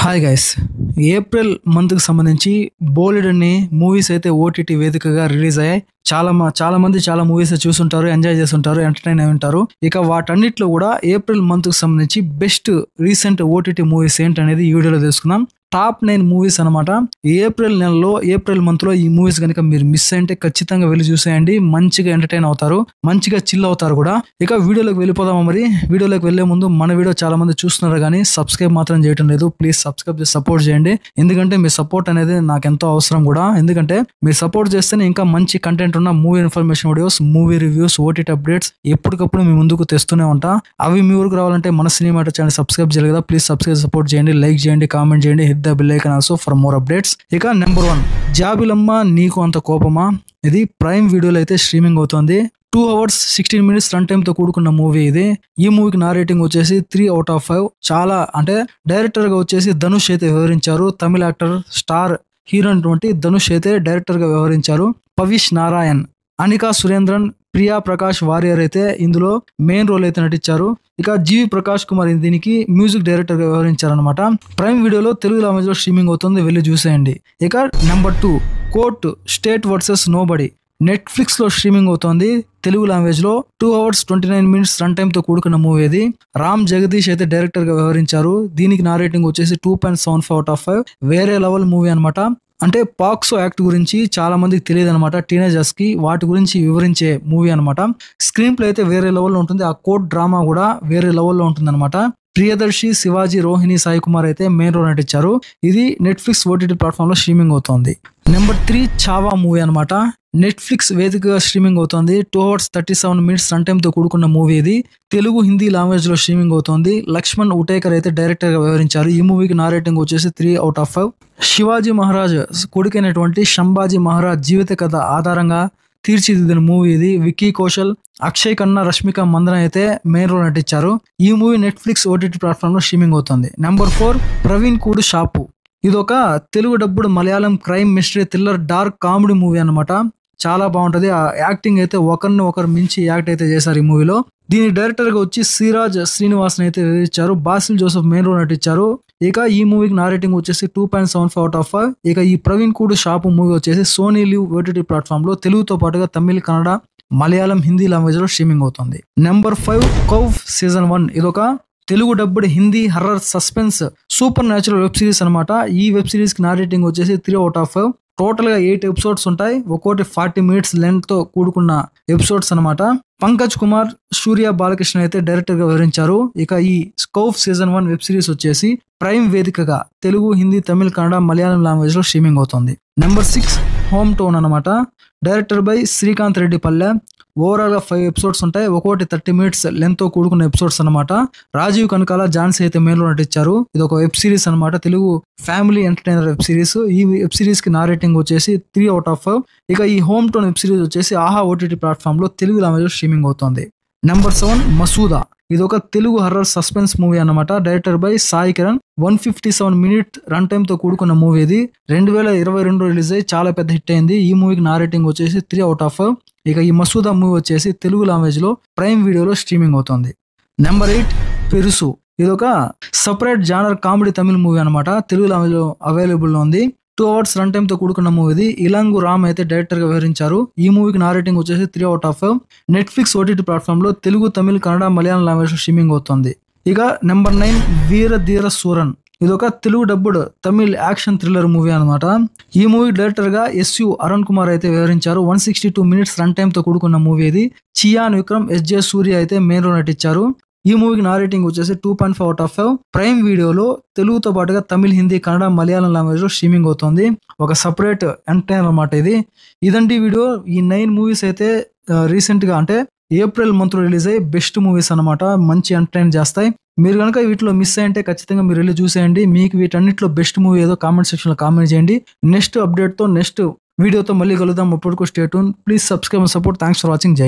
Hi guys, April మంత్కి సంబంధించి బోలెడన్ని మూవీస్ అయితే ఓటీటీ వేదికగా రిలీజ్ అయ్యాయి. చాలా మంది చాలా మూవీస్ చూసుంటారు, ఎంజాయ్ చేస్తుంటారు, ఎంటర్టైన్ అయి ఉంటారు. ఇక వాటన్నిటిలో కూడా ఏప్రిల్ మంత్కి సంబంధించి బెస్ట్ రీసెంట్ ఓటీటీ మూవీస్ ఏంటనేది ఈ వీడియోలో తెలుసుకుందాం. టాప్ 9 మూవీస్ అనమాట. ఏప్రిల్ మంత్ లో ఈ మూవీస్ కనుక మీరు మిస్ అయింటే ఖచ్చితంగా వెళ్ళి చూసేయండి. మంచిగా ఎంటర్టైన్ అవుతారు, మంచిగా చిల్ అవుతారు కూడా. ఇక వీడియోలోకి వెళ్ళిపోదామా? మరి వీడియోలోకి వెళ్లే ముందు మన వీడియో చాలా మంది చూస్తున్నారు కానీ సబ్స్క్రైబ్ మాత్రం చేయటం లేదు. ప్లీజ్ సబ్స్క్రైబ్ చేసి సపోర్ట్ చేయండి, ఎందుకంటే మీ సపోర్ట్ అనేది నాకు ఎంతో అవసరం కూడా. ఎందుకంటే మీరు సపోర్ట్ చేస్తేనే ఇంకా మంచి కంటెంట్ ఉన్న movie information videos, movie reviews, OTT updates ఎప్పటికప్పుడు మీ ముందుకు తెస్తూనే ఉంటా. అవి మీ ఊరికి రావాలంటే మన సినిమా ఛానల్ సబ్స్క్రైబ్ చేయాలి కదా. ప్లీజ్ సబ్స్క్రైబ్ సపోర్ట్ చేయండి, లైక్ చేయండి, కామెంట్ చేయండి, hit the bell icon also for more updates. ఇక నెంబర్ 1, జాబిలమ్మ నీకు అంత కోపమా. ఇది ప్రైమ్ వీడియోలో అయితే స్ట్రీమింగ్ అవుతుంది. 2 hours 16 minutes రన్ టైమ్ తో కూడుకున్న మూవీ ఇది. ఈ మూవీకి నా రేటింగ్ వచ్చేసి 3/5. చాలా అంటే డైరెక్టర్ గా వచ్చేసి ధనుష్ అయితే వ్యవహరించారు. తమిళ యాక్టర్ స్టార్ హీరో అటువంటి ధనుష్ అయితే డైరెక్టర్ గా వ్యవహరించారు. పవిష్ నారాయణ్, అనికా సురేంద్రన్, ప్రియా ప్రకాష్ వారియర్ అయితే ఇందులో మెయిన్ రోల్ అయితే నటించారు. ఇక జీవి ప్రకాష్ కుమార్ దీనికి మ్యూజిక్ డైరెక్టర్ గా వ్యవహరించారనమాట. ప్రైమ్ వీడియోలో తెలుగు లాంగ్వేజ్ లో స్ట్రీమింగ్ అవుతుంది, వెళ్ళి చూసేయండి. ఇక number 2, court state versus nobody Netflix లో స్ట్రీమింగ్ అవుతోంది. తెలుగు లాంగ్వేజ్ లో 2 hours 29 minutes రన్ టైమ్ తో కూడుకున్న మూవీ ఇది. రామ్ జగదీష్ అయితే డైరెక్టర్ గా వ్యవహరించారు. దీనికి నా రేటింగ్ వచ్చేసి 2.75/5. వేరే లెవెల్ మూవీ అనమాట. అంటే పాక్సో యాక్ట్ గురించి చాలా మందికి తెలియదు అనమాట. టీనేజర్స్ కి వాటి గురించి వివరించే మూవీ అనమాట. స్క్రీన్ ప్లే అయితే వేరే లెవెల్లో ఉంటుంది. ఆ కోర్ట్ డ్రామా కూడా వేరే లెవెల్లో ఉంటుంది అనమాట. ప్రియదర్శి, శివాజీ, రోహిణి, సాయి కుమార్ అయితే మెయిన్ రోల్ నటించారు. ఇది నెట్ఫ్లిక్స్ ఓటీటీ ప్లాట్ఫామ్ లో స్ట్రీమింగ్ అవుతోంది. నెంబర్ 3, చావా మూవీ అనమాట. నెట్ఫ్లిక్స్ వేదికగా స్ట్రీమింగ్ అవుతోంది. 2 hours 37 minutes రన్ టైమ్ తో కూడుకున్న మూవీ ఇది. తెలుగు, హిందీ లాంగ్వేజ్ లో స్ట్రీమింగ్ అవుతోంది. లక్ష్మణ్ ఉటేకర్ అయితే డైరెక్టర్ గా వ్యవహరించారు. ఈ మూవీకి నా రేటింగ్ వచ్చేసి 3/5. శివాజీ మహారాజ్ కొడుకైనటువంటి సంభాజీ మహారాజ్ జీవిత కథ ఆధారంగా తీర్చిదిద్దిన మూవీ ఇది. విక్కీ కౌశల్, అక్షయ్ ఖన్నా, రష్మిక మందన అయితే మెయిన్ రోల్ నటించారు. ఈ మూవీ నెట్ఫ్లిక్స్ ఓటీటీ ప్లాట్ఫామ్ లో స్ట్రీమింగ్ అవుతుంది. నెంబర్ 4, ప్రవీణ్ కూడు షాపు. ఇది ఒక Telugu dubbed Malayalam crime mystery thriller dark comedy movie అనమాట. చాలా బాగుంటది. ఆ యాక్టింగ్ అయితే ఒకరిని ఒకరు మించి యాక్ట్ అయితే చేశారు ఈ మూవీలో. దీని డైరెక్టర్ గా వచ్చి సిరాజ్ శ్రీనివాసన్ అయితే ఇచ్చారు. బాసిల్ జోసెఫ్ మెయిన్ రోల్ నటించారు. ఇక ఈ మూవీకి నా రేటింగ్ వచ్చేసి 2.75/5. ఇక ఈ ప్రవీణ్ కూడు షాపు మూవీ వచ్చేసి సోనీ లివ్ ఓటీటీ ప్లాట్ఫామ్ లో తెలుగుతో పాటుగా తమిళ, కన్నడ, మలయాళం, హిందీ లాంగ్వేజ్ లో స్ట్రీమింగ్ అవుతుంది. నెంబర్ 5, కౌవ్ సీజన్ 1. ఇదొక Telugu dubbed Hindi horror suspense supernatural web series అనమాట. ఈ వెబ్ సిరీస్ కి నా రేటింగ్ వచ్చేసి 3/5. టోటల్ గా 8 ఎపిసోడ్స్ ఉంటాయి. ఒక్కోటి 40 minutes లెంత్ తో కూడుకున్న ఎపిసోడ్స్ అనమాట. పంకజ్ కుమార్, సూర్య బాలకృష్ణ అయితే డైరెక్టర్ గా వివరించారు. ఇక ఈ కౌవ్ సీజన్ 1 వెబ్ సిరీస్ వచ్చేసి ప్రైమ్ వేదికగా తెలుగు, హిందీ, తమిళ, కన్నడ, మలయాళం లాంగ్వేజ్ లో స్ట్రీమింగ్ అవుతుంది. నెంబర్ 6, హోమ్ టౌన్ అనమాట. డైరెక్టర్ బై శ్రీకాంత్ రెడ్డి పల్లె. ఓవరాల్ గా 5 ఎపిసోడ్స్ ఉంటాయి. ఒక్కోటి 30 minutes లెంత్ తో కూడుకున్న ఎపిసోడ్స్ అనమాట. రాజీవ్ కనకాల, ఝాన్సీ అయితే మెయిన్ లో నటించారు. ఇది ఒక వెబ్ సిరీస్ అనమాట, Telugu family entertainer web series. ఈ వెబ్ సిరీస్ కి నా రేటింగ్ వచ్చేసి 3/5. ఇక ఈ హోమ్ టౌన్ వెబ్ సిరీస్ వచ్చేసి ఆహా ఓటీటీ ప్లాట్ఫామ్ లో తెలుగు లాంగ్వేజ్ స్ట్రీమింగ్ అవుతుంది. నెంబర్ 7, మసూదా. ఇది ఒక తెలుగు హర్రర్ సస్పెన్స్ మూవీ అనమాట. Director by Sai Kiran. 157 minute run time తో కూడుకున్న మూవీ ఇది. 2022 రిలీజ్ అయ్యి చాలా పెద్ద హిట్ అయింది. ఈ మూవీకి నా రేటింగ్ వచ్చేసి 3/5. ఇక ఈ మసూదా మూవీ వచ్చేసి తెలుగు లాంగ్వేజ్ లో ప్రైమ్ వీడియోలో స్ట్రీమింగ్ అవుతుంది. నెంబర్ 8, పెరుసు. ఇది ఒక సపరేట్ జానర్ కామెడీ తమిళ మూవీ అనమాట. తెలుగు లాంగ్వేజ్ లో అవైలబుల్ లో ఉంది. 2 hours రన్ టైమ్ తో కూడుకున్న మూవీ. ఇలాంగు రామ్ అయితే డైరెక్టర్ గా వ్యవహరించారు. ఈ మూవీకి నా రేటింగ్ వచ్చేసి 3/5. నెట్ఫ్లిక్స్ ఓటీటీ ప్లాట్ఫామ్ లో తెలుగు, తమిళ, కన్నడ, మలయాళం లాంగ్వేజ్ లో స్ట్రీమింగ్ అవుతుంది. ఇక నెంబర్ 9, వీర ధీర సూరన్. ఇది ఒక Telugu dubbed Tamil action thriller movie అనమాట. ఈ మూవీ డైరెక్టర్ గా ఎస్యు అరుణ్ కుమార్ అయితే వ్యవహరించారు. 162 minutes రన్ టైమ్ తో కూడుకున్న మూవీ ఇది. చియాన్ విక్రమ్, ఎస్జే సూర్య అయితే మెయిన్ రోల్ నటించారు. ఈ మూవీకి నా రేటింగ్ వచ్చేసి 2.5/5. ప్రైమ్ వీడియోలో తెలుగుతో పాటుగా తమిళ, హిందీ, కన్నడ, మలయాళం లాంగ్వేజ్ లో స్ట్రీమింగ్ అవుతుంది. ఒక సపరేట్ ఎంటర్టైనర్ అనమాట ఇది. ఇదండి వీడియో. ఈ 9 మూవీస్ అయితే రీసెంట్ గా అంటే ఏప్రిల్ మంత్ లో రిలీజ్ అయ్యి బెస్ట్ మూవీస్ అనమాట. మంచి ఎంటర్టైన్ చేస్తాయి. మీరు కనుక వీటిలో మిస్ అయ్యంటే ఖచ్చితంగా మీరు వెళ్ళి చూసేయండి. మీకు వీటన్నిటిలో బెస్ట్ మూవీ ఏదో కామెంట్ సెక్షన్ లో కామెంట్ చేయండి. నెక్స్ట్ అప్డేట్ తో నెక్స్ట్ వీడియోతో మళ్ళీ కలుద్దాం. అప్పటికు stay tune. Please subscribe and support. Thanks for watching. జై